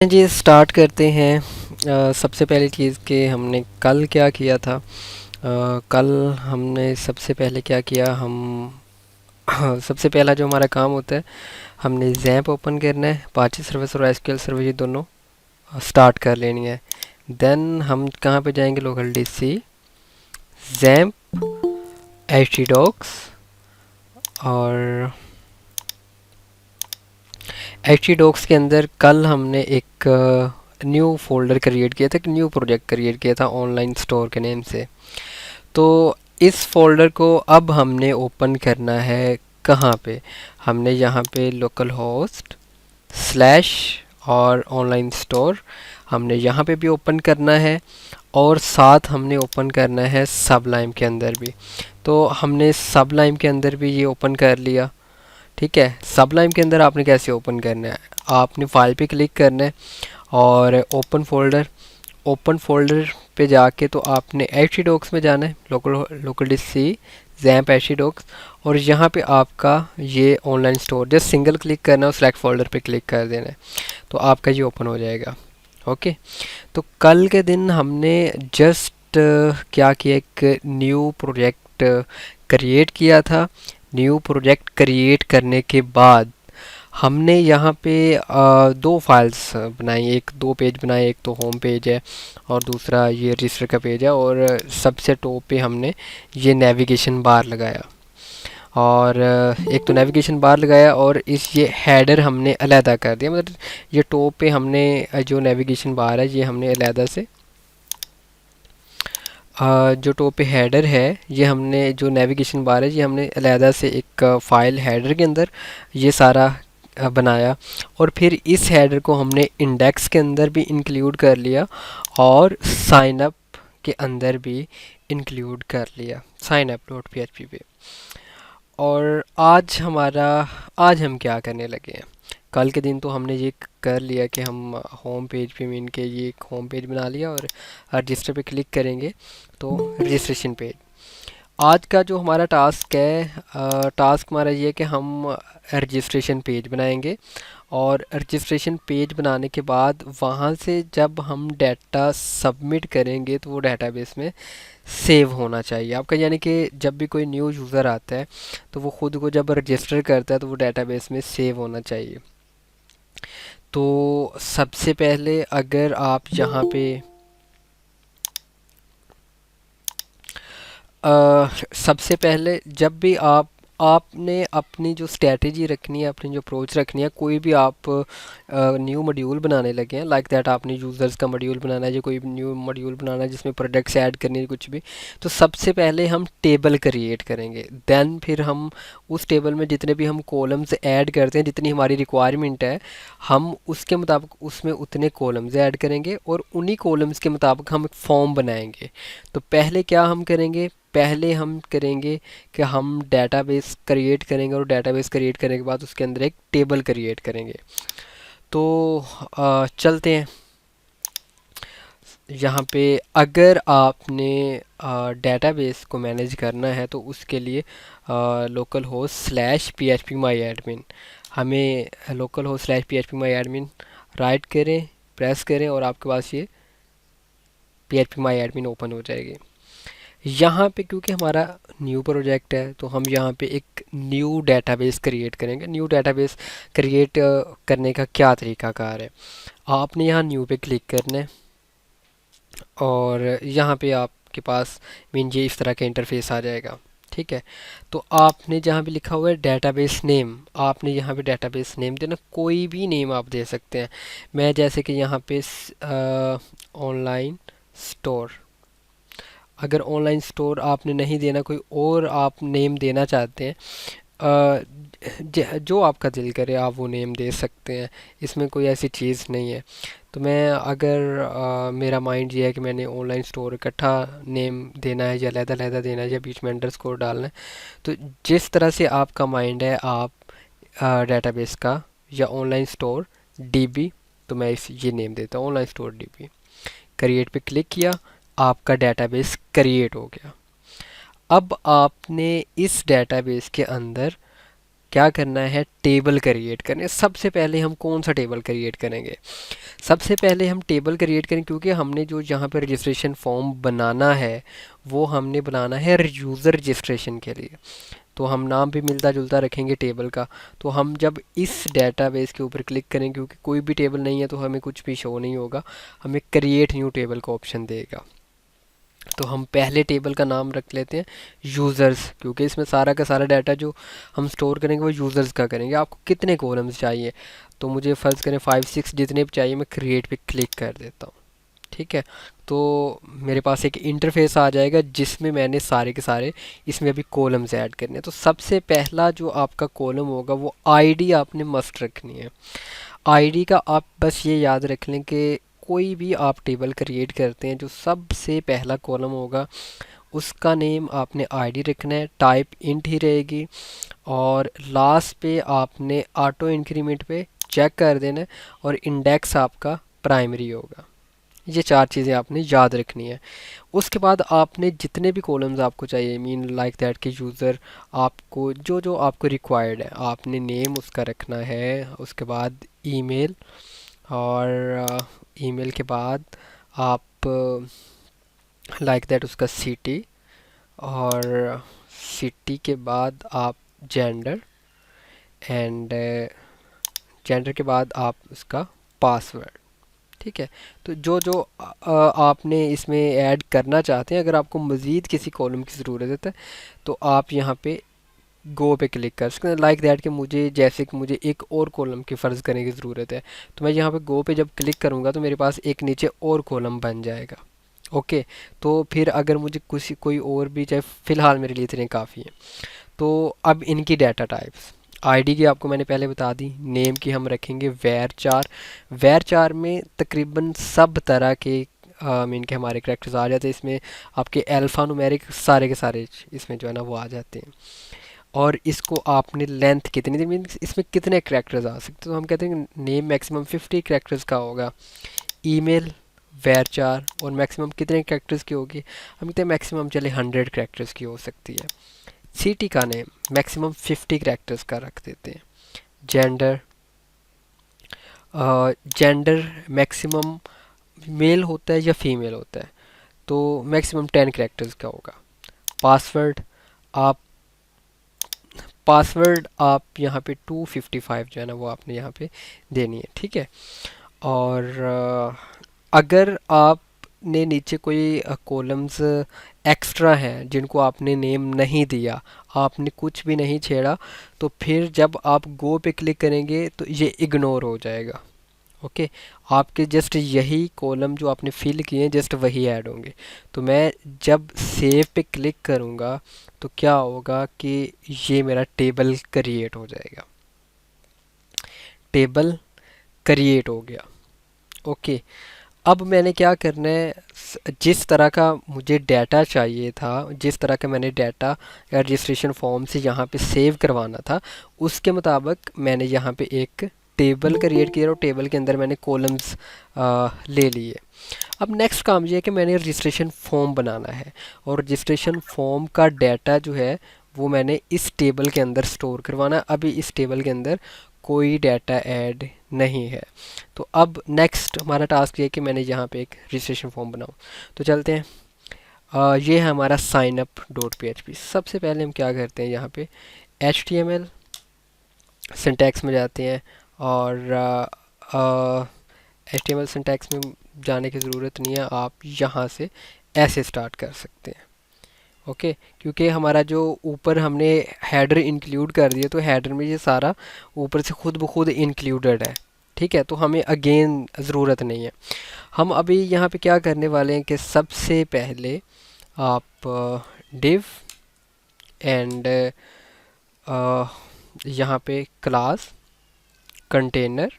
जी start करते हैं। सबसे पहली चीज़ कि हमने कल क्या किया था। कल हमने सबसे पहले क्या किया हम सबसे पहला जो हमारा काम होता है, हमने जैम्प ओपन करना है। अपाचे सर्विस और एसक्यूएल सर्विस ये दोनों स्टार्ट कर लेनी है। देन हम कहाँ पे जाएंगे, लोकल डीसी जैम्प htdocs और htdocs के अंदर कल हमने एक न्यू फोल्डर क्रिएट किया था, एक न्यू प्रोजेक्ट क्रिएट किया था ऑनलाइन स्टोर के नेम से। तो इस फोल्डर को अब हमने ओपन करना है कहाँ पे, हमने यहाँ पे लोकल होस्ट स्लैश और ऑनलाइन स्टोर हमने यहाँ पे भी ओपन करना है, और साथ हमने ओपन करना है सबलाइम के अंदर भी। तो हमने सबलाइम के अंदर भी ये ओपन कर लिया। ठीक है, सबलाइम के अंदर आपने कैसे ओपन करना है, आपने फाइल पे क्लिक करना है और ओपन फोल्डर पे जाके तो आपने htdocs में जाना है, लोकल डिस्क जैम्प htdocs, और यहाँ पे आपका ये online store just single click करना है और सेलेक्ट फोल्डर पे क्लिक कर देना है, तो आपका ये ओपन हो जाएगा। ओके, तो कल के दिन हमने जस्ट क्या किया, एक न्यू प्रोजेक्ट क्रिएट किया था। न्यू प्रोजेक्ट क्रिएट करने के बाद हमने यहाँ पे दो फाइल्स बनाई, एक दो पेज बनाए, एक तो होम पेज है और दूसरा ये रजिस्टर का पेज है, और सबसे टॉप पे हमने ये नेविगेशन बार लगाया, और एक तो नेविगेशन बार लगाया और इस ये हेडर हमने अलहदा कर दिया। मतलब ये टॉप पे हमने जो नेविगेशन बार है ये हमने अलहदा से जो टॉप पे हेडर है, ये हमने जो नेविगेशन बार है ये हमने अलहदा से एक फ़ाइल हेडर के अंदर ये सारा बनाया, और फिर इस हेडर को हमने इंडेक्स के अंदर भी इंक्लूड कर लिया और साइन अप के अंदर भी इंक्लूड कर लिया, साइन अप डॉट php पे। और आज हम क्या करने लगे हैं, कल के दिन तो हमने ये कर लिया कि हम होम पेज पे मीन के ये एक होम पेज बना लिया और रजिस्टर पे क्लिक करेंगे तो रजिस्ट्रेशन पेज। आज का जो हमारा टास्क है, टास्क हमारा ये है कि हम रजिस्ट्रेशन पेज बनाएंगे, और रजिस्ट्रेशन पेज बनाने के बाद वहाँ से जब हम डाटा सबमिट करेंगे तो वो डाटाबेस में सेव होना चाहिए आपका। यानी कि जब भी कोई न्यू यूज़र आता है तो वो ख़ुद को जब रजिस्टर करता है तो वो डाटाबेस में सेव होना चाहिए। तो सबसे पहले अगर आप यहाँ पे सबसे पहले जब भी आपने अपनी जो स्ट्रेटजी रखनी है, अपनी जो अप्रोच रखनी है, कोई भी आप न्यू मॉड्यूल बनाने लगे हैं, लाइक दैट आपने यूज़र्स का मॉड्यूल बनाना है या कोई न्यू मॉड्यूल बनाना है जिसमें प्रोडक्ट्स ऐड करनी है कुछ भी, तो सबसे पहले हम टेबल क्रिएट करेंगे। देन फिर हम उस टेबल में जितने भी हम कॉलम्स ऐड करते हैं, जितनी हमारी रिक्वायरमेंट है, हम उसके मुताबिक उसमें उतने कॉलम्स ऐड करेंगे, और उन्हीं कॉलम्स के मुताबिक हम एक फॉर्म बनाएंगे। तो पहले क्या हम करेंगे, पहले हम करेंगे कि हम डेटाबेस क्रिएट करेंगे, और डेटाबेस क्रिएट करने के बाद उसके अंदर एक टेबल क्रिएट करेंगे। तो चलते हैं यहाँ पे। अगर आपने डेटाबेस को मैनेज करना है तो उसके लिए localhost slash P H P my admin, हमें localhost slash P H P my admin write करें, प्रेस करें, और आपके पास ये P H P my admin open हो जाएगी। यहाँ पे क्योंकि हमारा न्यू प्रोजेक्ट है तो हम यहाँ पे एक न्यू डेटाबेस क्रिएट करेंगे। न्यू डेटाबेस क्रिएट करने का क्या तरीकाकार है, आपने यहाँ न्यू पे क्लिक करना है, और यहाँ पे आपके पास मीन ये इस तरह का इंटरफेस आ जाएगा। ठीक है, तो आपने जहाँ भी लिखा हुआ है डेटाबेस नेम, आपने यहाँ पे डेटाबेस नेम देना, कोई भी नेम आप दे सकते हैं। मैं जैसे कि यहाँ पे ऑनलाइन स्टोर, अगर ऑनलाइन स्टोर आपने नहीं देना, कोई और आप नेम देना चाहते हैं, जो आपका दिल करे आप वो नेम दे सकते हैं, इसमें कोई ऐसी चीज़ नहीं है। तो मैं अगर मेरा माइंड ये है कि मैंने ऑनलाइन स्टोर इकट्ठा नेम देना है या अलहदा देना है या बीच में अंडरस्कोर डालना है, तो जिस तरह से आपका माइंड है आप डेटाबेस का या ऑनलाइन स्टोर डीबी, तो मैं इस ये नेम देता हूँ ऑनलाइन स्टोर डीबी। क्रिएट पे क्लिक किया, आपका डेटाबेस क्रिएट हो गया। अब आपने इस डेटाबेस के अंदर क्या करना है, टेबल क्रिएट करने। सबसे पहले हम कौन सा टेबल क्रिएट करेंगे, सबसे पहले हम टेबल क्रिएट करें, क्योंकि हमने जो यहाँ पर रजिस्ट्रेशन फॉर्म बनाना है वो हमने बनाना है यूज़र रजिस्ट्रेशन के लिए। तो हम नाम भी मिलता जुलता रखेंगे टेबल का। तो हम जब इस डेटाबेस के यूज़र क्लिक करें, क्योंकि कोई भी टेबल नहीं है तो हमें कुछ भी शो नहीं होगा, हमें क्रिएट न्यू टेबल का ऑप्शन देगा। तो हम पहले टेबल का नाम रख लेते हैं यूज़र्स, क्योंकि इसमें सारा का सारा डाटा जो हम स्टोर करेंगे वो यूज़र्स का करेंगे। आपको कितने कॉलम्स चाहिए, तो मुझे फ़र्ज़ करें 5-6 जितने भी चाहिए, मैं क्रिएट पे क्लिक कर देता हूँ। ठीक है, तो मेरे पास एक इंटरफेस आ जाएगा जिसमें मैंने सारे के सारे इसमें अभी कॉलम्स ऐड करने हैं। तो सबसे पहला जो आपका कॉलम होगा वो आईडी आपने मस्ट रखनी है। आईडी का आप बस ये याद रख लें कि कोई भी आप टेबल क्रिएट करते हैं, जो सबसे पहला कॉलम होगा उसका नेम आपने आईडी रखना है, टाइप इंट ही रहेगी, और लास्ट पे आपने ऑटो इंक्रीमेंट पे चेक कर देना है, और इंडेक्स आपका प्राइमरी होगा। ये चार चीज़ें आपने याद रखनी है। उसके बाद आपने जितने भी कॉलम्स आपको चाहिए, मीन लाइक दैट के यूज़र आपको जो जो आपको रिक्वायर्ड है, आपने नेम उसका रखना है। उसके बाद ईमेल, और ईमेल के बाद आप लाइक दैट उसका सिटी, और सिटी के बाद आप जेंडर, एंड जेंडर के बाद आप उसका पासवर्ड। ठीक है, तो जो जो आपने इसमें ऐड करना चाहते हैं, अगर आपको मज़ीद किसी कॉलम की ज़रूरत है तो आप यहाँ पे गो पे क्लिक कर सकते हैं। लाइक दैट कि मुझे जैसे कि मुझे एक और कॉलम की फ़र्ज़ करने की ज़रूरत है, तो मैं यहाँ पे गो पे जब क्लिक करूँगा तो मेरे पास एक नीचे और कॉलम बन जाएगा। ओके, तो फिर अगर मुझे कुछ कोई और भी चाहे, फ़िलहाल मेरे लिए इतने काफ़ी हैं। तो अब इनकी डाटा टाइप्स, आईडी की आपको मैंने पहले बता दी, नेम की हम रखेंगे वैर 4। वैर 4 में तकरीबन सब तरह के मीन के हमारे करैक्टर्स आ जाते हैं। इसमें आपके अल्फ़ा न्यूमेरिक सारे के सारे इसमें जो है ना वो आ जाते हैं। और इसको आपने लेंथ कितनी दी, मीन इसमें कितने करैक्टर्स आ सकते हैं, तो हम कहते हैं नेम मैक्सिमम 50 करैक्टर्स का होगा। ईमेल वैर 4, और मैक्सिमम कितने करैक्टर्स की होगी, हम कहते हैं मैक्सिमम चले 100 करैक्टर्स की हो सकती है। सिटी का नेम मैक्सिमम 50 करैक्टर्स का रख देते हैं। जेंडर, जेंडर मैक्सिमम मेल होता है या फीमेल होता है, तो मैक्सिमम 10 करैक्टर्स का होगा। पासवर्ड, आप पासवर्ड आप यहाँ पे 255 जो है ना वो आपने यहाँ पे देनी है। ठीक है, और अगर आपने नीचे कोई कॉलम्स एक्स्ट्रा हैं जिनको आपने नेम नहीं दिया, आपने कुछ भी नहीं छेड़ा, तो फिर जब आप गो पे क्लिक करेंगे तो ये इग्नोर हो जाएगा। ओके, आपके जस्ट यही कॉलम जो आपने फिल किए हैं जस्ट वही ऐड होंगे। तो मैं जब सेव पे क्लिक करूँगा तो क्या होगा कि ये मेरा टेबल क्रिएट हो जाएगा। टेबल क्रिएट हो गया। ओके, अब मैंने क्या करना है, जिस तरह का मुझे डाटा चाहिए था, जिस तरह का मैंने डाटा या रजिस्ट्रेशन फॉर्म से यहाँ पे सेव करवाना था, उसके मुताबिक मैंने यहाँ पे एक टेबल क्रिएट किया और टेबल के अंदर मैंने कॉलम्स ले लिए। अब नेक्स्ट काम ये है कि मैंने रजिस्ट्रेशन फॉर्म बनाना है, और रजिस्ट्रेशन फॉर्म का डाटा जो है वो मैंने इस टेबल के अंदर स्टोर करवाना है। अभी इस टेबल के अंदर कोई डाटा ऐड नहीं है। तो अब नेक्स्ट हमारा टास्क ये है कि मैंने यहाँ पे एक रजिस्ट्रेशन फॉर्म बनाऊँ। तो चलते हैं, ये है हमारा साइन अप डॉट PHP। सबसे पहले हम क्या करते हैं, यहाँ पे HTML सिंटैक्स में जाते हैं, और HTML सिंटैक्स में जाने की ज़रूरत नहीं है, आप यहाँ से ऐसे स्टार्ट कर सकते हैं। ओके, क्योंकि हमारा जो ऊपर हमने हेडर इंक्लूड कर दिया, तो हेडर में ये सारा ऊपर से खुद ब खुद इंक्लूडेड है। ठीक है, तो हमें अगेन ज़रूरत नहीं है। हम अभी यहाँ पे क्या करने वाले हैं कि सबसे पहले आप डिव एंड यहाँ पे क्लास कंटेनर।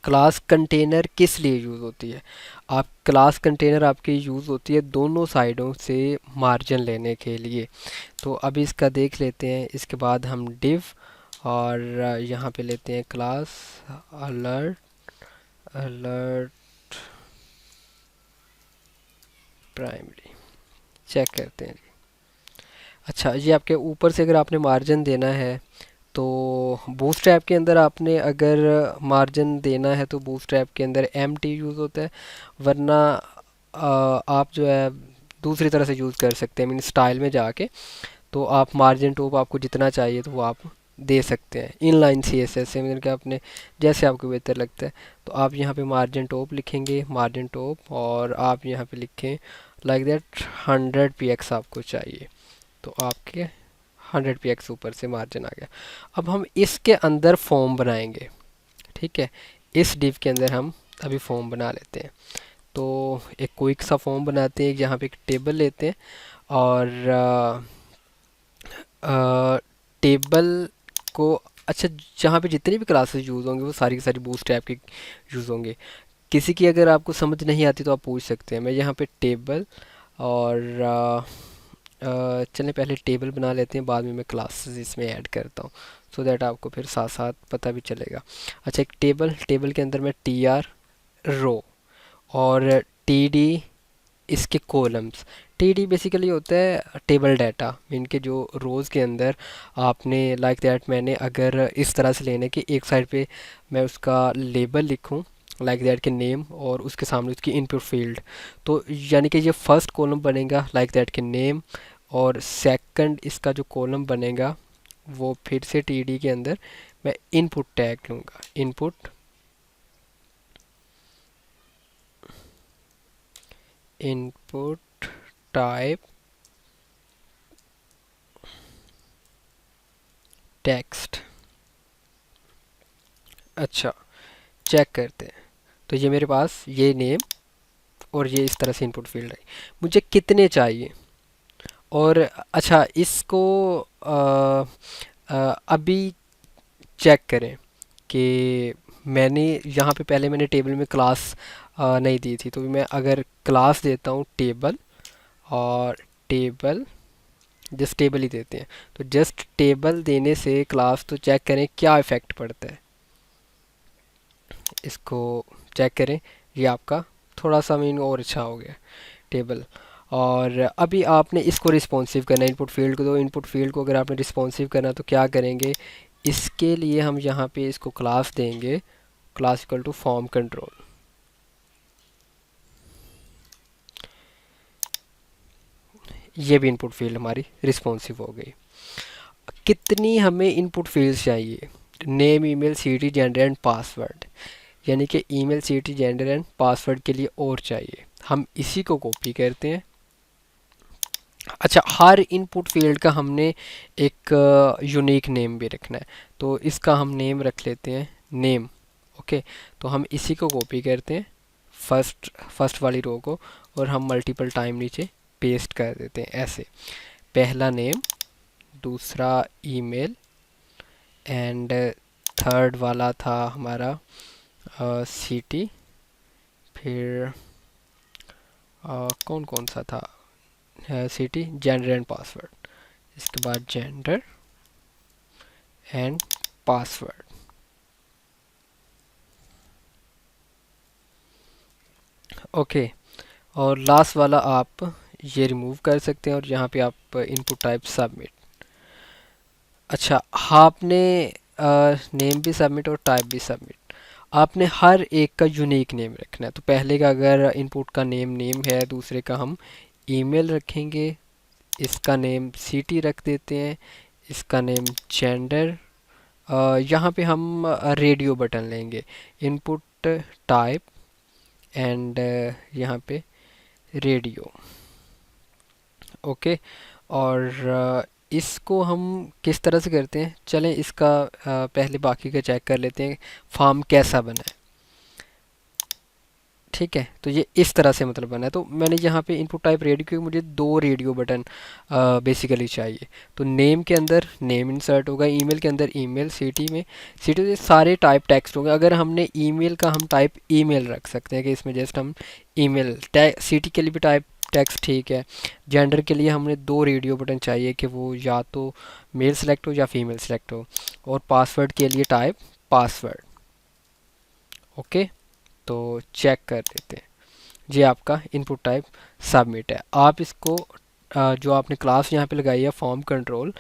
क्लास कंटेनर किस लिए यूज़ होती है, आप क्लास कंटेनर आपकी यूज़ होती है दोनों साइडों से मार्जिन लेने के लिए। तो अभी इसका देख लेते हैं। इसके बाद हम डिव, और यहाँ पे लेते हैं class alert, alert primary, check करते हैं जी। अच्छा, ये आपके ऊपर से अगर आपने मार्जिन देना है तो बूटस्ट्रैप के अंदर आपने अगर मार्जिन देना है तो बूटस्ट्रैप के अंदर एम टी यूज़ होता है, वरना आप जो है दूसरी तरह से यूज़ कर सकते हैं, मीन स्टाइल में जाके। तो आप मार्जिन टॉप आपको जितना चाहिए तो वो आप दे सकते हैं इनलाइन सी एस एस से, मतलब कि आपने जैसे आपको बेहतर लगता है। तो आप यहाँ पे मार्जिन टॉप लिखेंगे, मार्जिन टॉप, और आप यहाँ पे लिखें लाइक दैट 100 px आपको चाहिए, तो आपके 100 px ऊपर से मार्जिन आ गया। अब हम इसके अंदर फॉर्म बनाएंगे, ठीक है। इस डिव के अंदर हम अभी फॉर्म बना लेते हैं। तो एक क्विक सा फॉर्म बनाते हैं, जहाँ पे एक टेबल लेते हैं, और टेबल को, अच्छा, जहाँ पे जितनी भी क्लासेस यूज़ होंगे वो सारी की सारी बूटस्ट्रैप की यूज़ होंगे। किसी की अगर आपको समझ नहीं आती तो आप पूछ सकते हैं। मैं यहाँ पे टेबल, और चलें पहले टेबल बना लेते हैं, बाद में मैं क्लासेस इसमें ऐड करता हूँ, सो दैट आपको फिर साथ साथ पता भी चलेगा। अच्छा, एक टेबल, टेबल के अंदर मैं टी आर रो, और टी डी इसके कॉलम्स। टी डी बेसिकली होता है टेबल डाटा, मीन के जो रोज़ के अंदर आपने लाइक दैट, मैंने अगर इस तरह से लेने कि एक साइड पे मैं उसका लेबल लिखूं लाइक दैट के नेम, और उसके सामने उसकी इनपुट फील्ड, तो यानी कि ये फर्स्ट कॉलम बनेगा लाइक दैट के नेम, और सेकंड इसका जो कॉलम बनेगा वो फिर से टी डी के अंदर मैं इनपुट टैग लूँगा, इनपुट, इनपुट टाइप टेक्स्ट। अच्छा, चेक करते हैं। तो ये मेरे पास ये नेम और ये इस तरह से इनपुट फील्ड है। मुझे कितने चाहिए? और अच्छा, इसको अभी चेक करें कि मैंने यहाँ पे पहले मैंने टेबल में क्लास नहीं दी थी, तो मैं अगर क्लास देता हूँ टेबल, और टेबल, जस्ट टेबल ही देते हैं, तो जस्ट टेबल देने से क्लास, तो चेक करें क्या इफ़ेक्ट पड़ता है। इसको चेक करें, ये आपका थोड़ा सा मीन और अच्छा हो गया टेबल। और अभी आपने इसको रिस्पॉन्सिव करना है इनपुट फील्ड को, तो इनपुट फील्ड को अगर आपने रिस्पॉन्सिव करना तो क्या करेंगे, इसके लिए हम यहाँ पे इसको क्लास देंगे, class equal to form control. ये भी इनपुट फील्ड हमारी रिस्पॉन्सिव हो गई। कितनी हमें इनपुट फील्ड्स चाहिए? Name, email, city, gender and password, यानी कि email, city, gender and password के लिए और चाहिए। हम इसी को कॉपी करते हैं। अच्छा, हर इनपुट फील्ड का हमने एक यूनिक नेम भी रखना है, तो इसका हम नेम रख लेते हैं, नेम। ओके, तो हम इसी को कॉपी करते हैं, फर्स्ट फर्स्ट वाली रो को, और हम मल्टीपल टाइम नीचे पेस्ट कर देते हैं ऐसे। पहला नेम, दूसरा ईमेल, एंड थर्ड वाला था हमारा सिटी, फिर कौन कौन सा था, सिटी, जेंडर एंड पासवर्ड, इसके बाद जेंडर एंड पासवर्ड। ओके, और लास्ट वाला आप ये रिमूव कर सकते हैं, और यहाँ पे आप इनपुट टाइप सबमिट। अच्छा, आपने नेम भी सबमिट और टाइप भी सबमिट, आपने हर एक का यूनिक नेम रखना है। तो पहले का अगर इनपुट का नेम नेम है, दूसरे का हम ईमेल रखेंगे, इसका नेम सिटी रख देते हैं, इसका नेम जेंडर, यहाँ पे हम रेडियो बटन लेंगे, इनपुट टाइप, एंड यहाँ पे रेडियो। ओके, और इसको हम किस तरह से करते हैं, चलें इसका पहले बाकी का चेक कर लेते हैं, फॉर्म कैसा बना है। ठीक है, तो ये इस तरह से मतलब बना है। तो मैंने यहाँ पे इनपुट टाइप रेडियो, क्योंकि मुझे दो रेडियो बटन बेसिकली चाहिए, तो नेम के अंदर नेम इंसर्ट होगा, ईमेल के अंदर ईमेल, सिटी में सिटी में सारे टाइप टेक्स्ट होंगे। अगर हमने ईमेल का हम टाइप ईमेल रख सकते हैं कि इसमें जस्ट हम ईमेल, सिटी के लिए भी टाइप टेक्स्ट ठीक है। जेंडर के लिए हमने दो रेडियो बटन चाहिए कि वो या तो मेल सेलेक्ट हो या फीमेल सेलेक्ट हो, और पासवर्ड के लिए टाइप पासवर्ड। ओके, तो चेक कर लेते हैं, ये आपका इनपुट टाइप सबमिट है। आप इसको जो आपने क्लास यहाँ पे लगाई है फॉर्म कंट्रोल,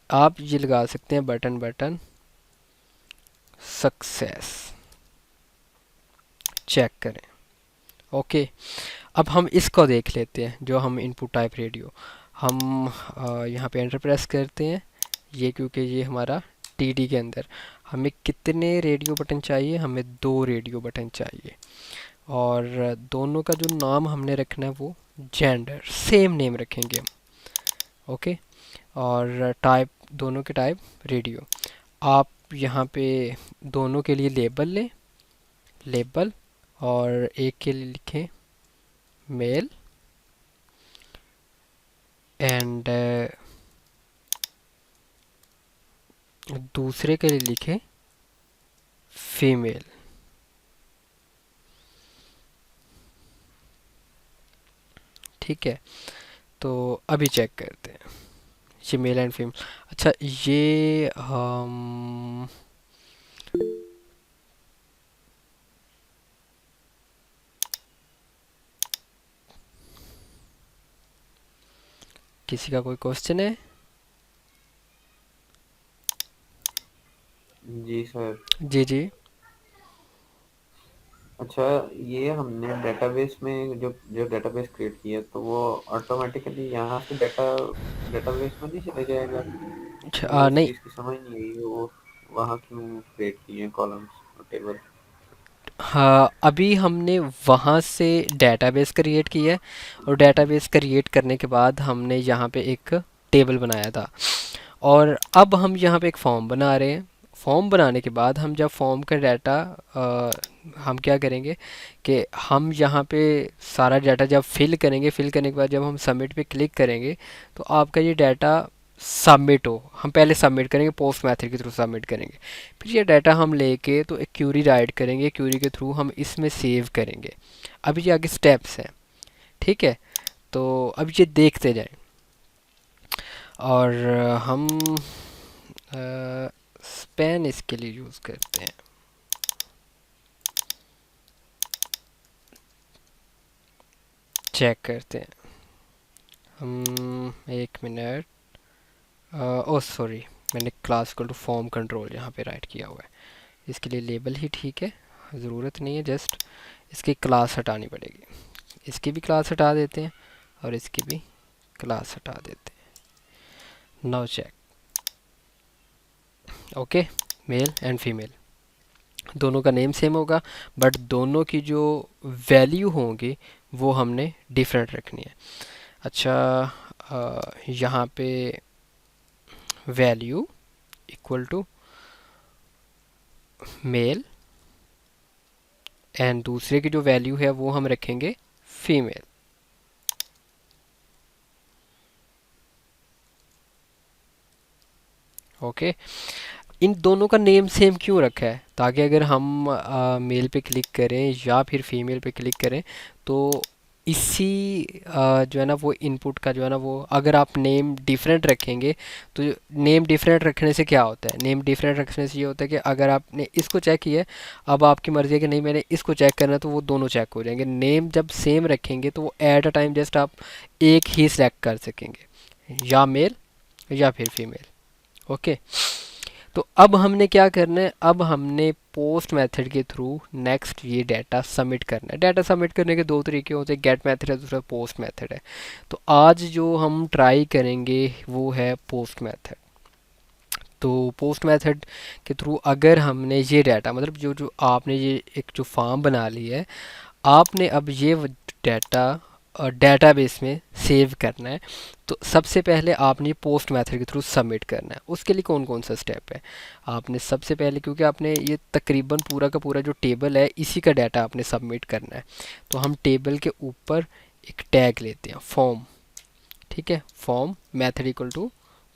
आप ये लगा सकते हैं बटन बटन सक्सेस, चेक करें। ओके, अब हम इसको देख लेते हैं, जो हम इनपुट टाइप रेडियो, हम यहाँ पे एंटर प्रेस करते हैं। ये क्योंकि ये हमारा टीडी के अंदर हमें कितने रेडियो बटन चाहिए, हमें 2 रेडियो बटन चाहिए। और दोनों का जो नाम हमने रखना है वो जेंडर सेम नेम रखेंगे हम। ओके, और टाइप, दोनों के टाइप रेडियो। आप यहाँ पे दोनों के लिए लेबल लें, लेबल, और एक के लिए लिखें मेल एंड दूसरे के लिए लिखें फीमेल। ठीक है, तो अभी चेक करते हैं ये मेल एंड फीमेल। अच्छा, ये हम किसी का कोई क्वेश्चन है? जी सर। जी जी। अच्छा, ये हमने डेटाबेस में जो जो डेटाबेस क्रिएट किया तो वो ऑटोमेटिकली यहाँ से डेटाबेस में नहीं चले जाएगा? अच्छा, मुझे इस नहीं। चीज़ की समझ नहीं आई वो वहाँ क्यों क्रिएट किए हैं कॉलम्स और टेबल। हाँ, अभी हमने वहाँ से डेटाबेस क्रिएट किया है, और डेटाबेस क्रिएट करने के बाद हमने यहाँ पे एक टेबल बनाया था, और अब हम यहाँ पे एक फॉर्म बना रहे हैं। फॉर्म बनाने के बाद हम जब फॉर्म का डाटा हम क्या करेंगे कि हम यहाँ पे सारा डाटा जब फिल करेंगे, फिल करने के बाद जब हम सबमिट पे क्लिक करेंगे तो आपका ये डाटा सबमिट हो। हम पहले सबमिट करेंगे, पोस्ट मेथड के थ्रू सबमिट करेंगे, फिर ये डाटा हम लेके तो एक क्यूरी राइट करेंगे, क्यूरी के थ्रू हम इसमें सेव करेंगे। अभी ये आगे स्टेप्स हैं। ठीक है, तो अब ये देखते जाएं, और हम स्पैन इसके लिए यूज़ करते हैं। चेक करते हैं हम, एक मिनट। ओ सॉरी, मैंने class equal to form control यहाँ पे राइट किया हुआ है। इसके लिए लेबल ही ठीक है, ज़रूरत नहीं है, जस्ट इसकी क्लास हटानी पड़ेगी। इसकी भी क्लास हटा देते हैं और इसकी भी क्लास हटा देते हैं। Now check. Okay, male and female दोनों का नेम सेम होगा, बट दोनों की जो वैल्यू होंगी वो हमने डिफरेंट रखनी है। अच्छा, यहाँ पे value equal to male, and दूसरे की जो वैल्यू है वो हम रखेंगे फीमेल। ओके, इन दोनों का नेम सेम क्यों रखा है, ताकि अगर हम मेल पे क्लिक करें या फिर फीमेल पे क्लिक करें तो इसी जो है ना वो इनपुट का जो है ना वो, अगर आप नेम डिफरेंट रखेंगे तो नेम डिफरेंट रखने से क्या होता है, नेम डिफरेंट रखने से ये होता है कि अगर आपने इसको चेक किया है, अब आपकी मर्ज़ी है कि नहीं मैंने इसको चेक करना है, तो वो दोनों चेक हो जाएंगे। नेम जब सेम रखेंगे तो वो एट अ टाइम जस्ट आप एक ही सिलेक्ट कर सकेंगे, या मेल या फिर फीमेल। ओके, तो अब हमने क्या करना है, अब हमने पोस्ट मेथड के थ्रू नेक्स्ट ये डाटा सबमिट करना है। डाटा सबमिट करने के 2 तरीके होते हैं, गेट मेथड है, दूसरा पोस्ट मेथड है। तो आज जो हम ट्राई करेंगे वो है पोस्ट मेथड। तो पोस्ट मेथड के थ्रू अगर हमने ये डाटा, मतलब जो जो आपने ये एक जो फॉर्म बना ली है, आपने अब ये डाटा डेटाबेस में सेव करना है, तो सबसे पहले आपने पोस्ट मेथड के थ्रू सबमिट करना है। उसके लिए कौन कौन सा स्टेप है, आपने सबसे पहले, क्योंकि आपने ये तकरीबन पूरा का पूरा जो टेबल है इसी का डाटा आपने सबमिट करना है, तो हम टेबल के ऊपर एक टैग लेते हैं फॉर्म। ठीक है, form method equal to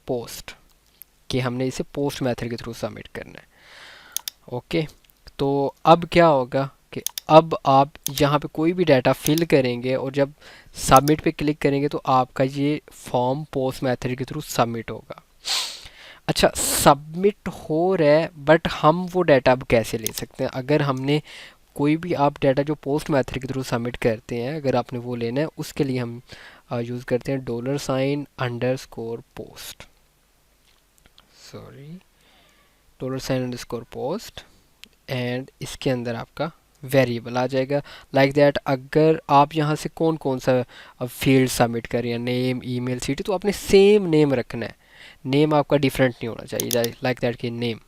post, कि हमने इसे पोस्ट मेथड के थ्रू सबमिट करना है। ओके, तो अब क्या होगा कि अब आप यहाँ पे कोई भी डाटा फिल करेंगे और जब सबमिट पे क्लिक करेंगे तो आपका ये फॉर्म पोस्ट मेथड के थ्रू सबमिट होगा। अच्छा, सबमिट हो रहा है, बट हम वो डाटा अब कैसे ले सकते हैं, अगर हमने कोई भी आप डाटा जो पोस्ट मेथड के थ्रू सबमिट करते हैं, अगर आपने वो लेना है, उसके लिए हम यूज़ करते हैं $_पोस्ट, सॉरी $_पोस्ट, एंड इसके अंदर आपका वेरिएबल आ जाएगा लाइक दैट। अगर आप यहाँ से कौन कौन सा फील्ड सबमिट करें, या नेम, ईमेल, सिटी, तो आपने सेम नेम रखना है, नेम आपका डिफरेंट नहीं होना चाहिए, लाइक दैट कि नेम।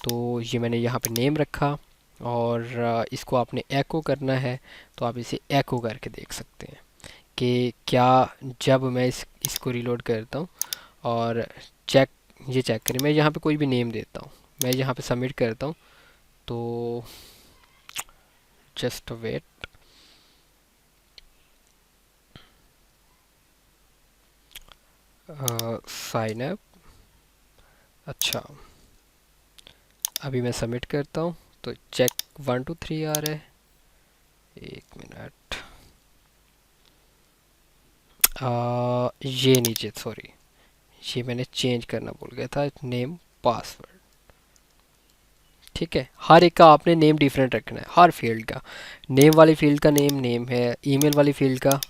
तो ये मैंने यहाँ पे नेम रखा, और इसको आपने एको करना है, तो आप इसे एको करके देख सकते हैं कि क्या जब मैं इसको रीलोड करता हूँ और चेक, ये चेक करें, मैं यहाँ पे कोई भी नेम देता हूँ, मैं यहाँ पे सबमिट करता हूँ, तो जस्ट वेट, साइन अप, अच्छा अभी मैं सबमिट करता हूँ तो चेक 1 2 3 आ रहा है, एक मिनट, ये नीचे, सॉरी ये मैंने चेंज करना भूल गया था, नेम पासवर्ड। ठीक है, हर एक का आपने नेम डिफरेंट रखना है, हर फील्ड का। नेम वाली फील्ड का नेम नेम है, ईमेल वाली फील्ड का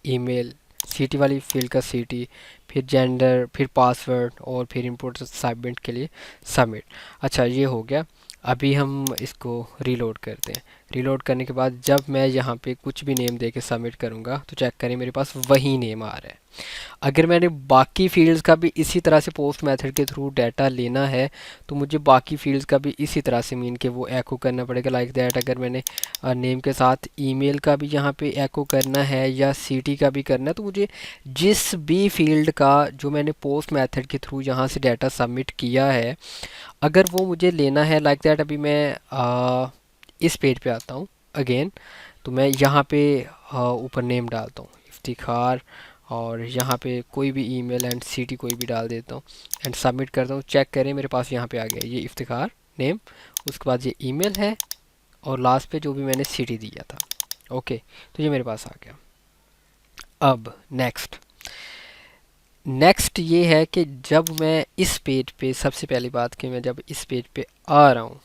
ईमेल, सिटी वाली फील्ड का सिटी, फिर जेंडर, फिर पासवर्ड, और फिर इंपोर्ट सबमिट के लिए सबमिट। अच्छा ये हो गया। अभी हम इसको रीलोड करते हैं। रीलोड करने के बाद जब मैं यहाँ पे कुछ भी नेम दे के सबमिट करूँगा तो चेक करें मेरे पास वही नेम आ रहा है। अगर मैंने बाकी फील्ड्स का भी इसी तरह से पोस्ट मेथड के थ्रू डाटा लेना है तो मुझे बाकी फील्ड्स का भी इसी तरह से मीन के वो एको करना पड़ेगा लाइक दैट। अगर मैंने नेम के साथ ईमेल का भी यहाँ पे एको करना है या सिटी का भी करना है, तो मुझे जिस भी फील्ड का जो मैंने पोस्ट मेथड के थ्रू यहाँ से डाटा सबमिट किया है, अगर वो मुझे लेना है लाइक दैट। अभी मैं इस पेज पे आता हूँ अगेन, तो मैं यहाँ पे ऊपर नेम डालता हूँ इफ्तिखार, और यहाँ पे कोई भी ईमेल एंड सिटी कोई भी डाल देता हूँ एंड सबमिट करता हूँ। चेक करें मेरे पास यहाँ पे आ गया ये इफ्तिखार नेम, उसके बाद ये ईमेल है, और लास्ट पे जो भी मैंने सिटी दिया था। ओके, तो ये मेरे पास आ गया। अब नेक्स्ट ये है कि जब मैं इस पेज पे, सबसे पहली बात कि मैं जब इस पेज पे आ रहा हूँ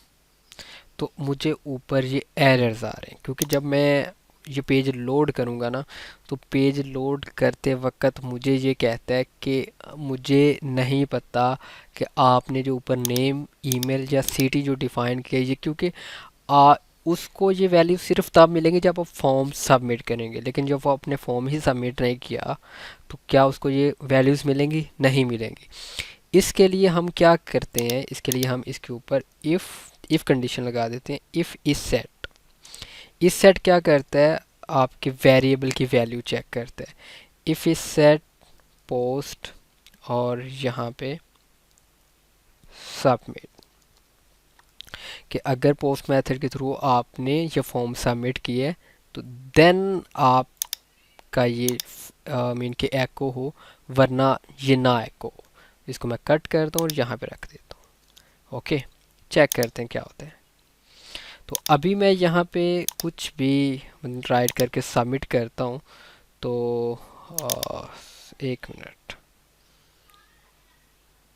तो मुझे ऊपर ये एरर्स आ रहे हैं, क्योंकि जब मैं ये पेज लोड करूँगा ना, तो पेज लोड करते वक्त मुझे ये कहता है कि मुझे नहीं पता कि आपने जो ऊपर नेम, ईमेल या सिटी जो डिफ़ाइन किया ये, क्योंकि आ उसको ये वैल्यू सिर्फ तब मिलेंगी जब आप फॉर्म सबमिट करेंगे, लेकिन जब वो अपने फॉर्म ही सबमिट नहीं किया तो क्या उसको ये वैल्यूज़ मिलेंगी? नहीं मिलेंगी। इसके लिए हम क्या करते हैं, इसके लिए हम इसके ऊपर इफ़ कंडीशन लगा देते हैं। इस सेट क्या करता है, आपके वेरिएबल की वैल्यू चेक करता है। इफ़ इस सेट पोस्ट और यहाँ पे सबमिट, कि अगर पोस्ट मेथड के थ्रू आपने ये फॉर्म सबमिट किए तो देन आपका ये मीन के एको हो, वरना ये ना एको हो। इसको मैं कट करता हूँ और यहाँ पे रख देता हूँ। ओके, चेक करते हैं क्या होता है। तो अभी मैं यहाँ पे कुछ भी राइट करके सबमिट करता हूँ, तो एक मिनट,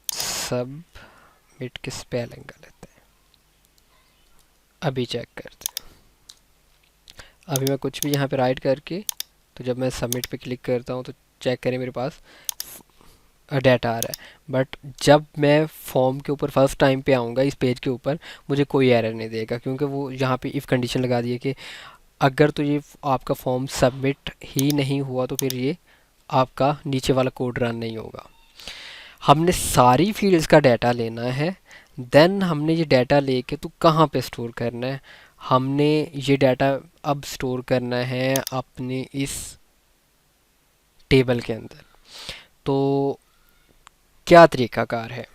सबमिट के स्पेलिंग गलत है, अभी चेक करते हैं। अभी मैं कुछ भी यहाँ पे राइट करके, तो जब मैं सबमिट पे क्लिक करता हूँ तो चेक करें मेरे पास डाटा आ रहा है। बट जब मैं फॉर्म के ऊपर फर्स्ट टाइम पे आऊँगा इस पेज के ऊपर, मुझे कोई एरर नहीं देगा, क्योंकि वो यहाँ पे इफ़ कंडीशन लगा दी है कि अगर तो ये आपका फॉर्म सबमिट ही नहीं हुआ तो फिर ये आपका नीचे वाला कोड रन नहीं होगा। हमने सारी फील्ड्स का डाटा लेना है, देन हमने ये डाटा लेके तो कहाँ पे स्टोर करना है, हमने ये डाटा अब स्टोर करना है अपने इस टेबल के अंदर। तो क्या तरीकाकार है?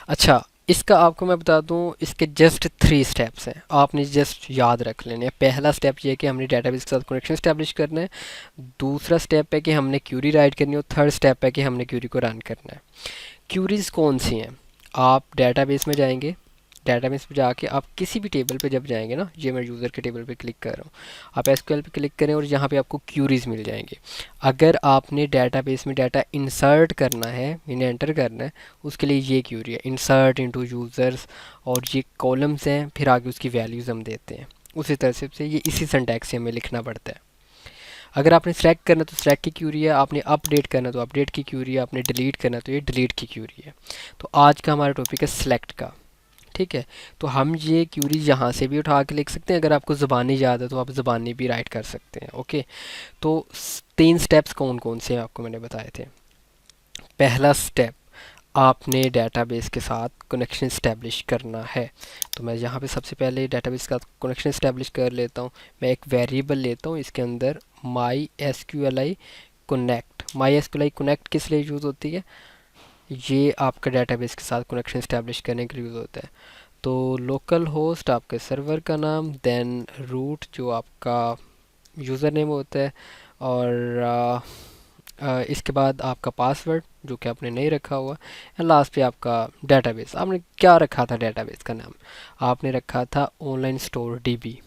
अच्छा, इसका आपको मैं बता दूं, इसके जस्ट 3 स्टेप्स हैं, आपने जस्ट याद रख लेने हैं। पहला स्टेप ये है कि हमने डेटाबेस के साथ कनेक्शन इस्टेब्लिश करना है। दूसरा स्टेप है कि हमने क्यूरी राइट करनी है, और थर्ड स्टेप है कि हमने क्यूरी को रन करना है। क्यूरीज कौन सी हैं? आप डेटाबेस में जाएंगे, डेटाबेस पे जाके आप किसी भी टेबल पे जब जाएंगे ना, ये मैं यूज़र के टेबल पे क्लिक कर रहा हूँ, आप एसक्यूएल पे क्लिक करें और यहाँ पे आपको क्यूरीज मिल जाएंगे। अगर आपने डेटाबेस में डाटा इंसर्ट करना है, इन्हें एंटर करना है, उसके लिए ये क्यूरी है, इंसर्ट इनटू यूज़र्स, और ये कॉलम्स हैं, फिर आगे उसकी वैल्यूज़ हम देते हैं। उसी तरह से ये इसी सिंटैक्स से हमें लिखना पड़ता है। अगर आपने सेलेक्ट करना तो सेलेक्ट की क्यूरी है, आपने अपडेट करना तो अपडेट की क्यूरी है, आपने डिलीट करना तो ये डिलीट की क्यूरी है। तो आज का हमारा टॉपिक है सेलेक्ट का। ठीक है, तो हम ये क्यूरी यहाँ से भी उठा के लिख सकते हैं, अगर आपको ज़बानी याद है तो आप ज़बानी भी राइट कर सकते हैं। ओके, तो 3 स्टेप्स कौन कौन से हैं आपको मैंने बताए थे। पहला स्टेप, आपने डेटाबेस के साथ कनेक्शन इस्टेब्लिश करना है। तो मैं यहाँ पे सबसे पहले डेटाबेस के साथ कनेक्शन इस्टेब्लिश कर लेता हूँ। मैं एक वेरिएबल लेता हूँ, इसके अंदर my S Q L I connect. My S Q L I connect किस लिए यूज़ होती है, ये आपका डेटाबेस के साथ कनेक्शन इस्टेब्लिश करने के लिए यूज़ होता है। तो लोकल होस्ट आपके सर्वर का नाम, देन रूट जो आपका यूज़र नेम होता है, और इसके बाद आपका पासवर्ड जो कि आपने नहीं रखा हुआ, एंड लास्ट पे आपका डेटाबेस। आपने क्या रखा था डेटाबेस का नाम, आपने रखा था ऑनलाइन स्टोर डीबी।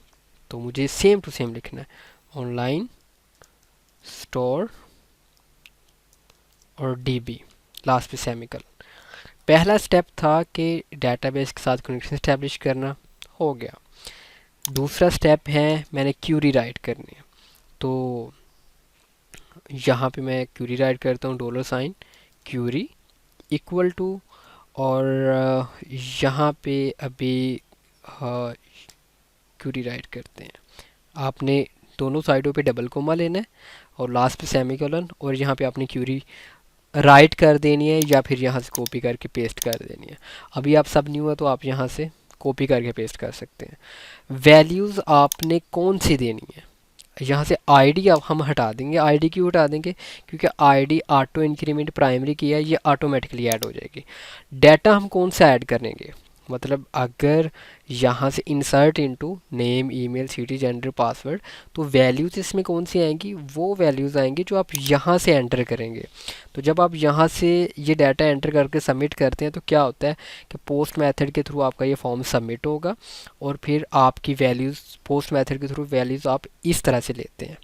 तो मुझे सेम टू सेम लिखना है, ऑनलाइन स्टोर और डीबी, लास्ट पे सेमिकल। पहला स्टेप था कि डेटाबेस के साथ कनेक्शन इस्टेब्लिश करना, हो गया। दूसरा स्टेप है मैंने क्यूरी राइट करनी है। तो यहाँ पे मैं क्यूरी राइट करता हूँ, dollar sign query equal to, और यहाँ पे अभी क्यूरी राइट करते हैं। आपने दोनों साइडों पे डबल कोमा लेना है और लास्ट पे सेमीकोलन, और यहाँ पे आपने क्यूरी राइट कर देनी है या फिर यहाँ से कॉपी करके पेस्ट कर देनी है। अभी आप सब न्यू है तो आप यहाँ से कॉपी करके पेस्ट कर सकते हैं। वैल्यूज़ आपने कौन सी देनी है, यहाँ से आईडी अब हम हटा देंगे। आईडी क्यों हटा देंगे, क्योंकि आईडी ऑटो इंक्रीमेंट प्राइमरी की है, ये ऑटोमेटिकली ऐड हो जाएगी। डाटा हम कौन सा ऐड करेंगे, मतलब अगर यहाँ से insert into name email city gender password, तो वैल्यूज़ इसमें कौन सी आएंगी, वो वैल्यूज़ आएंगी जो आप यहाँ से एंटर करेंगे। तो जब आप यहाँ से ये डाटा एंटर करके सबमिट करते हैं तो क्या होता है कि पोस्ट मेथड के थ्रू आपका ये फॉर्म सबमिट होगा, और फिर आपकी वैल्यूज़ पोस्ट मेथड के थ्रू वैल्यूज़ आप इस तरह से लेते हैं।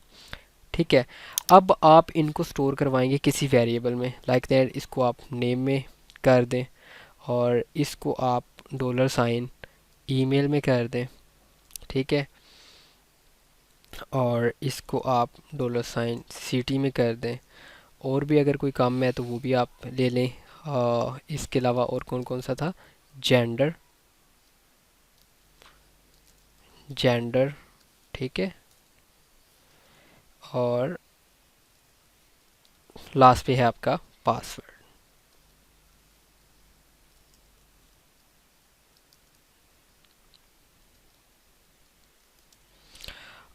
ठीक है, अब आप इनको स्टोर करवाएंगे किसी वेरिएबल में, लाइक दैट इसको आप नेम में कर दें, और इसको आप डॉलर साइन ईमेल में कर दें। ठीक है, और इसको आप डॉलर साइन सिटी में कर दें, और भी अगर कोई काम है तो वो भी आप ले लें। इसके अलावा और कौन कौन सा था, जेंडर, जेंडर, ठीक है, और लास्ट पे है आपका पासवर्ड।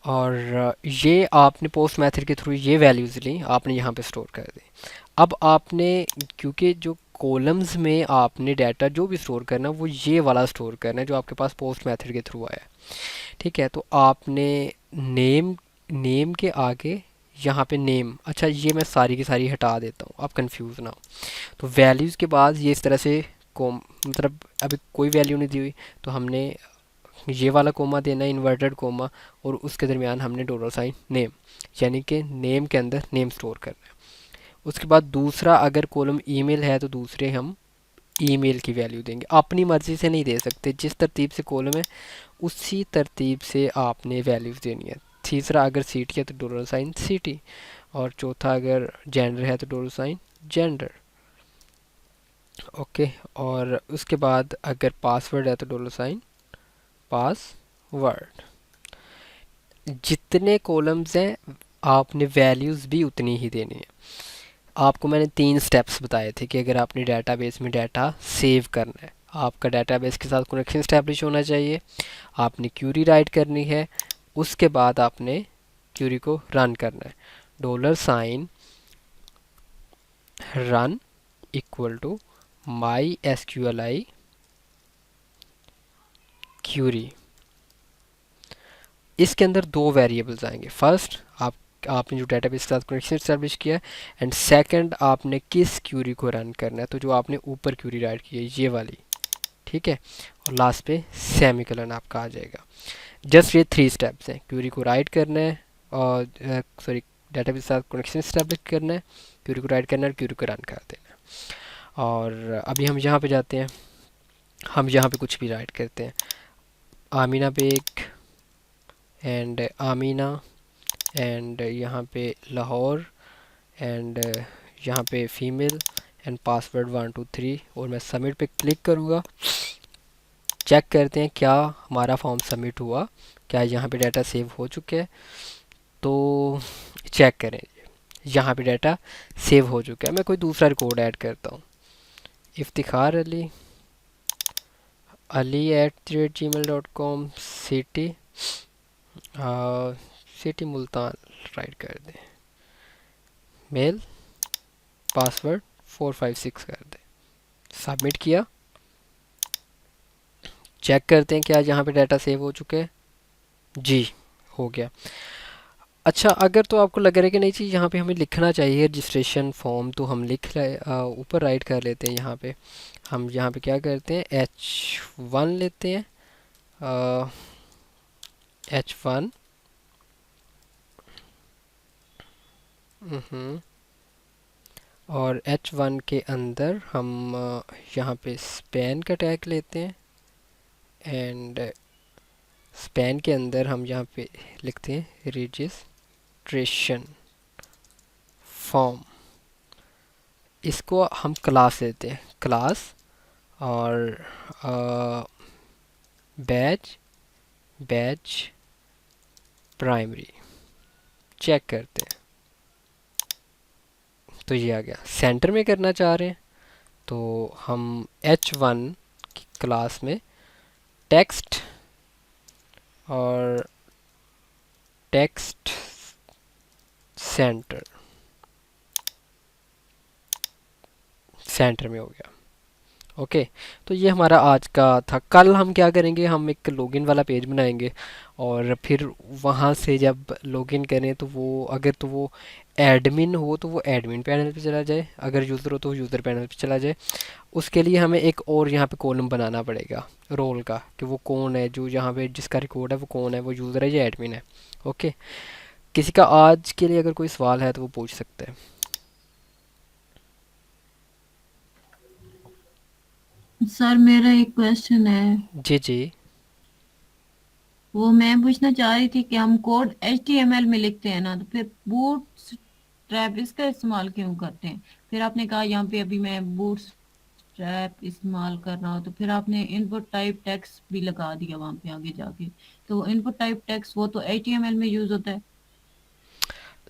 और ये आपने पोस्ट मेथड के थ्रू ये वैल्यूज़ ली, आपने यहाँ पे स्टोर कर दी। अब आपने, क्योंकि जो कॉलम्स में आपने डाटा जो भी स्टोर करना वो ये वाला स्टोर करना है जो आपके पास पोस्ट मेथड के थ्रू आया है। ठीक है, तो आपने नेम, नेम के आगे यहाँ पे नेम, अच्छा ये मैं सारी की सारी हटा देता हूँ, आप कंफ्यूज ना हो। तो वैल्यूज़ के बाद ये इस तरह से कोम, मतलब अभी कोई वैल्यू नहीं दी हुई, तो हमने ये वाला कोमा देना है, इन्वर्टेड कोमा, और उसके दरमियान हमने डॉलर साइन नेम, यानी कि नेम के अंदर नेम स्टोर करना है। उसके बाद दूसरा, अगर कॉलम ईमेल है तो दूसरे हम ईमेल की वैल्यू देंगे, अपनी मर्ज़ी से नहीं दे सकते, जिस तरतीब से कॉलम है उसी तरतीब से आपने वैल्यूज़ देनी है। तीसरा, अगर सिटी है तो डॉलर साइन सिटी, और चौथा अगर जेंडर है तो डॉलर साइन जेंडर। ओके, और उसके बाद अगर पासवर्ड है तो डॉलर साइन पासवर्ड। जितने कॉलम्स हैं आपने वैल्यूज़ भी उतनी ही देनी है। आपको मैंने 3 स्टेप्स बताए थे कि अगर आपने डेटाबेस में डाटा सेव करना है, आपका डेटाबेस के साथ कनेक्शन स्टैब्लिश होना चाहिए, आपने क्यूरी राइट करनी है, उसके बाद आपने क्यूरी को रन करना है। Dollar sign run equal to my S Q L I query. इसके अंदर 2 वेरिएबल्स आएंगे, फर्स्ट आपने जो डेटाबेस के साथ कनेक्शन इस्टेब्लिश किया है, एंड सेकंड आपने किस क्यूरी को रन करना है, तो जो आपने ऊपर क्यूरी राइट की है ये वाली। ठीक है, और लास्ट पे सेमीकोलन आपका आ जाएगा। जस्ट ये 3 स्टेप्स हैं, क्यूरी को राइट करना है, और सॉरी डेटाबेस के साथ कनेक्शन इस्टेब्लिश करना है, क्यूरी को राइट करना है और क्यूरी को रन कर देना है। और अभी हम यहाँ पे जाते हैं, हम यहाँ पे कुछ भी राइट करते हैं, आमीना बेग एंड आमीना एंड यहाँ पे लाहौर एंड यहाँ पे फीमेल एंड पासवर्ड 123 और मैं सबमिट पे क्लिक करूँगा। चेक करते हैं क्या हमारा फॉर्म सबमिट हुआ, क्या यहाँ पे डाटा सेव हो चुके हैं। तो चेक करें, यहाँ पे डाटा सेव हो चुका है। मैं कोई दूसरा रिकॉर्ड ऐड करता हूँ, Iftikhar Ali ali@gmail.com, city city Multan right कर दें, मेल पासवर्ड 456 कर दें, सबमिट किया। चेक करते हैं क्या यहाँ पे डाटा सेव हो चुके हैं। जी, हो गया। अच्छा, अगर तो आपको लग रहा है कि नहीं चाहिए यहाँ पे हमें लिखना चाहिए रजिस्ट्रेशन फॉर्म, तो हम लिख ऊपर राइट कर लेते हैं। यहाँ पे हम यहाँ पे क्या करते हैं, H1 लेते हैं, H1 और H1 के अंदर हम यहाँ पे स्पैन का टैग लेते हैं एंड स्पैन के अंदर हम यहाँ पे लिखते हैं रजिस्ट्रेशन फॉर्म। इसको हम क्लास लेते हैं, क्लास और बैच प्राइमरी। चेक करते हैं तो ये आ गया। सेंटर में करना चाह रहे हैं तो हम H1 की क्लास में टेक्स्ट और टेक्स्ट सेंटर में हो गया। ओके, तो ये हमारा आज का था। कल हम क्या करेंगे, हम एक लॉगिन वाला पेज बनाएंगे और फिर वहाँ से जब लॉगिन करें तो वो अगर तो वो एडमिन हो तो वो एडमिन पैनल पे चला जाए, अगर यूज़र हो तो यूज़र पैनल पे चला जाए। उसके लिए हमें एक और यहाँ पे कॉलम बनाना पड़ेगा रोल का, कि वो कौन है जो यहाँ पे जिसका रिकॉर्ड है, वो कौन है, वो यूज़र है या एडमिन है। ओके, किसी का आज के लिए अगर कोई सवाल है तो वो पूछ सकते हैं। सर मेरा एक क्वेश्चन है। जी जी। वो मैं पूछना चाह रही थी कि हम कोड HTML में लिखते हैं ना, तो फिर बूट स्ट्रैप इसका इस्तेमाल क्यों करते हैं? फिर आपने कहा यहाँ पे अभी मैं बूट स्ट्रैप इस्तेमाल कर रहा हूँ, तो फिर आपने इनपुट टाइप टेक्स्ट भी लगा दिया वहां पे आगे जाके। तो इनपुट टाइप टेक्स्ट वो तो HTML में यूज होता है।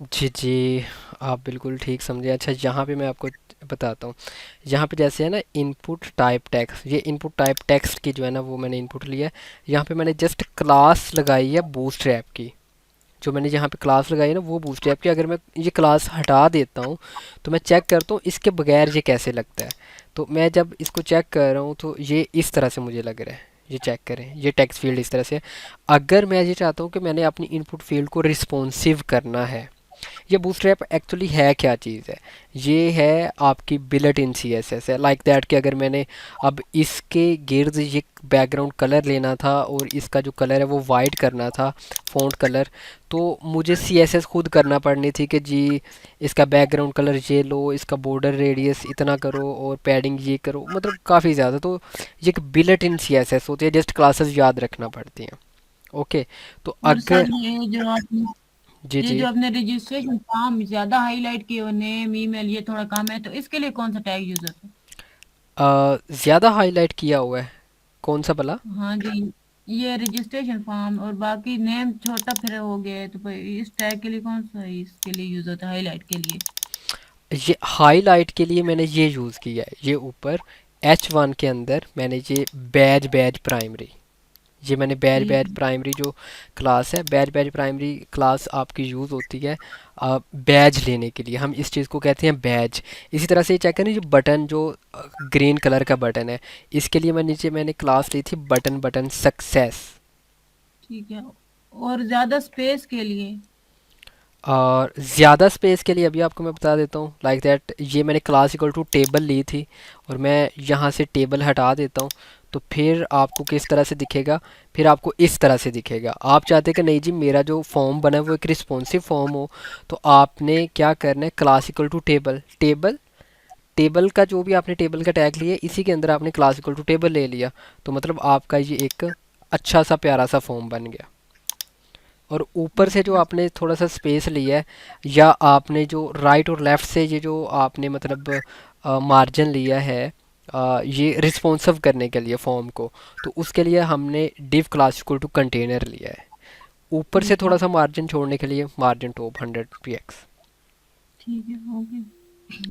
जी जी, आप बिल्कुल ठीक समझे। अच्छा, यहाँ पे मैं आपको बताता हूँ। यहाँ पे जैसे है ना इनपुट टाइप टेक्स्ट, ये इनपुट टाइप टेक्स्ट की जो है ना वो मैंने इनपुट लिया है। यहाँ पे मैंने जस्ट क्लास लगाई है बूटस्ट्रैप की। जो मैंने यहाँ पे क्लास लगाई है ना वो बूटस्ट्रैप की। अगर मैं ये क्लास हटा देता हूँ तो मैं चेक करता हूँ इसके बगैर ये कैसे लगता है। तो मैं जब इसको चेक कर रहा हूँ तो ये इस तरह से मुझे लग रहा है। ये चेक करें, ये टेक्स्ट फील्ड इस तरह से है। अगर मैं ये चाहता हूँ कि मैंने अपनी इनपुट फील्ड को रिस्पॉन्सिव करना है, ये बूटस्ट्रैप एक्चुअली है क्या चीज़ है, ये है आपकी बिल्ट इन CSS है। लाइक दैट कि अगर मैंने अब इसके गिर्द ये बैकग्राउंड कलर लेना था और इसका जो कलर है वो वाइट करना था, फ़ॉन्ट कलर, तो मुझे CSS खुद करना पड़नी थी कि जी इसका बैकग्राउंड कलर ये लो, इसका बॉर्डर रेडियस इतना करो और पैडिंग ये करो, मतलब काफ़ी ज़्यादा। तो ये एक बिल्ट इन CSS होती है, जस्ट क्लासेस याद रखना पड़ती हैं। ओके, तो और सर अगर जी ये जी जो आपने रजिस्ट्रेशन फॉर्म ज्यादा हाईलाइट किए हो, नेम ईमेल ये थोड़ा कम है, तो इसके लिए कौन सा टैग यूज होता है? ज़्यादा हाईलाइट किया हुआ है, कौन सा भला? हाँ जी, ये रजिस्ट्रेशन फॉर्म और बाकी नेम छोटा फिर हो गया है, तो फिर इस टैग के लिए कौन सा इसके लिए यूज होता है हाईलाइट के लिए? ये हाईलाइट के लिए मैंने ये यूज़ किया है, ये ऊपर H1 के अंदर मैंने ये बैज प्राइमरी, ये मैंने बैज ठीक। प्राइमरी जो क्लास है, बैज प्राइमरी क्लास आपकी यूज़ होती है बैज लेने के लिए। हम इस चीज़ को कहते हैं बैज। इसी तरह से चेक करें, जो बटन जो ग्रीन कलर का बटन है, इसके लिए मैंने क्लास ली थी बटन सक्सेस। ठीक है। और ज्यादा स्पेस के लिए? और ज़्यादा स्पेस के लिए अभी आपको मैं बता देता हूँ। लाइक दैट ये मैंने क्लास इक्वल टू टेबल ली थी और मैं यहाँ से टेबल हटा देता हूँ, तो फिर आपको किस तरह से दिखेगा, फिर आपको इस तरह से दिखेगा। आप चाहते हैं कि नहीं जी मेरा जो फॉर्म बना है वो एक रिस्पॉन्सिव फॉर्म हो, तो आपने क्या करना है, class equal to table, table का जो भी आपने टेबल का टैग लिया इसी के अंदर आपने क्लास इक्वल टू टेबल ले लिया, तो मतलब आपका ये एक अच्छा सा प्यारा सा फॉर्म बन गया। और ऊपर से जो आपने थोड़ा सा स्पेस लिया है, या आपने जो राइट और लेफ़्ट से ये जो आपने मतलब मार्जिन लिया है ये रिस्पॉन्सिव करने के लिए फॉर्म को, तो उसके लिए हमने div class equal to container लिया है। ऊपर से ठीक है। थोड़ा सा मार्जिन छोड़ने के लिए मार्जिन टॉप 100 px। ठीक है, हो गया।